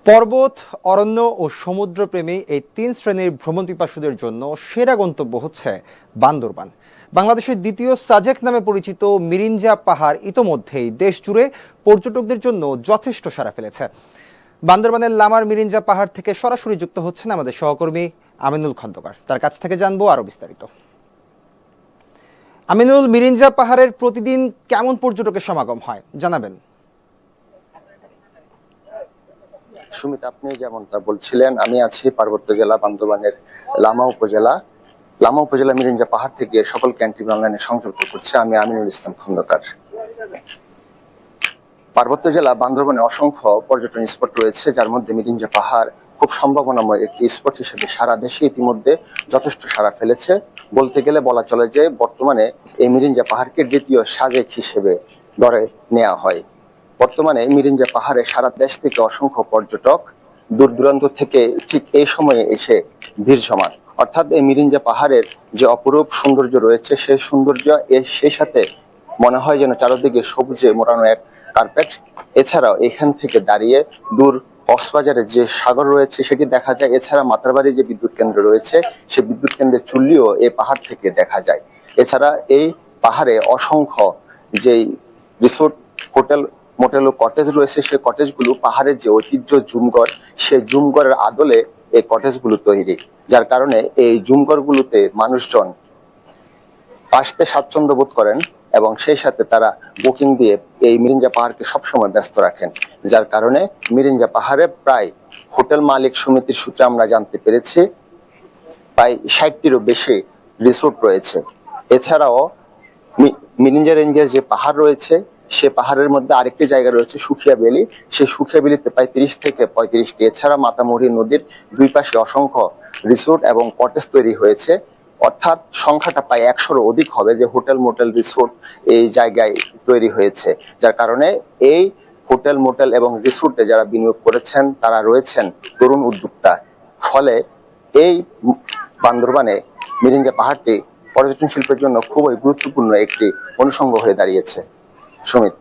পর্বত, অরণ্য ও সমুদ্রপ্রেমী এই তিন শ্রেণীর ভ্রমণ পিপাসুদের জন্য সেরা গন্তব্য হচ্ছে বান্দরবান। বাংলাদেশের দ্বিতীয় সাজেক নামে পরিচিত মিরিঞ্জা পাহাড় ইতোমধ্যেই দেশ জুড়ে পর্যটকদের জন্য যথেষ্ট সাড়া ফেলেছে। বান্দরবানের লামার মিরিঞ্জা পাহাড় থেকে সরাসরি যুক্ত হচ্ছেন আমাদের সহকর্মী আমিনুল খন্দকার। তার কাছ থেকে জানবো আরো বিস্তারিত। আমিনুল, মিরিঞ্জা পাহাড়ের প্রতিদিন কেমন পর্যটকের সমাগম হয় জানাবেন? সুমিত, আপনি যেমনটা বলছিলেন, আমি আছি পার্বত্য জেলা বান্দরবানের লামা উপজেলা মিরিঞ্জা পাহাড় থেকে সকল ক্যান্টিন অনলাইনে সংযুক্ত করছে আমি আমিনুল ইসলাম খন্দকার। পার্বত্য জেলা বান্দরবানে অসংখ্য পর্যটন স্পট রয়েছে, যার মধ্যে মিরিঞ্জা পাহাড় খুব সম্ভাবনাময় একটি স্পট হিসেবে সারা দেশে ইতিমধ্যে যথেষ্ট সাড়া ফেলেছে। বলতে গেলে বলা চলে যে বর্তমানে এই মিরিঞ্জা পাহাড়কে দ্বিতীয় সাজেক হিসেবে ধরে নেওয়া হয়। বর্তমানে মিরিঞ্জা পাহাড়ে সারা দেশ থেকে অসংখ্য পর্যটক দূর দূরান্ত থেকে ঠিক এই সময়ে এসে ভিড় জমান। অর্থাৎ এই মিরিঞ্জা পাহাড়ের যে অপরূপ সৌন্দর্য রয়েছে, সেই সৌন্দর্য সেই সাথে মনে হয় যেন চারদিকে সবুজে মোড়ানো এক কার্পেট। এছাড়াও এখান থেকে দাঁড়িয়ে দূর কক্সবাজারের যে সাগর রয়েছে সেটি দেখা যায়। এছাড়া মাতারবাড়ি যে বিদ্যুৎ কেন্দ্র রয়েছে, সেই বিদ্যুৎ কেন্দ্রের চুল্লিও এই পাহাড় থেকে দেখা যায়। এছাড়া এই পাহাড়ে অসংখ্য যেই রিসোর্ট, হোটেল, মোটেল ও কটেজ রয়েছে, সেই কটেজগুলো পাহাড়ের যে ঐতিহ্য জুমঘর, সেই জুমঘরের আদলে এই কটেজগুলো তৈরি, যার কারণে এই জুমঘরগুলোতে মানুষজন আসতে স্বাচ্ছন্দ্য বোধ করেন এবং সেই সাথে তারা বুকিং দিয়ে এই মিরিঞ্জা পাহাড়কে সবসময় ব্যস্ত রাখেন। যার কারণে মিরিঞ্জা পাহাড়ে প্রায় হোটেল মালিক সমিতির সূত্রে আমরা জানতে পেরেছি প্রায় 60টিরও বেশি রিসোর্ট রয়েছে। এছাড়াও মিরিঞ্জা রেঞ্জের যে পাহাড় রয়েছে, সে পাহাড়ের মধ্যে আরেকটি জায়গা রয়েছে সুখিয়া বেলি। সেই সুখিয়া বেলিতে প্রায় 30 থেকে 35টি। এছাড়া মাতামুহুরী নদীর দুই পাশে অসংখ্য রিসোর্ট এবং কটেজ তৈরি হয়েছে। অর্থাৎ সংখ্যাটা প্রায় 100-এরও অধিক হবে যে হোটেল, মোটেল, রিসোর্ট এই জায়গায় তৈরি হয়েছে। যার কারণে এই হোটেল, মোটেল এবং রিসোর্টে যারা বিনিয়োগ করেছেন তারা রয়েছেন তরুণ উদ্যোক্তা। ফলে এই বান্দরবানে মিরিঞ্জা পাহাড়টি পর্যটন শিল্পের জন্য খুবই গুরুত্বপূর্ণ একটি অনুষঙ্গ হয়ে দাঁড়িয়েছে। সুমিত।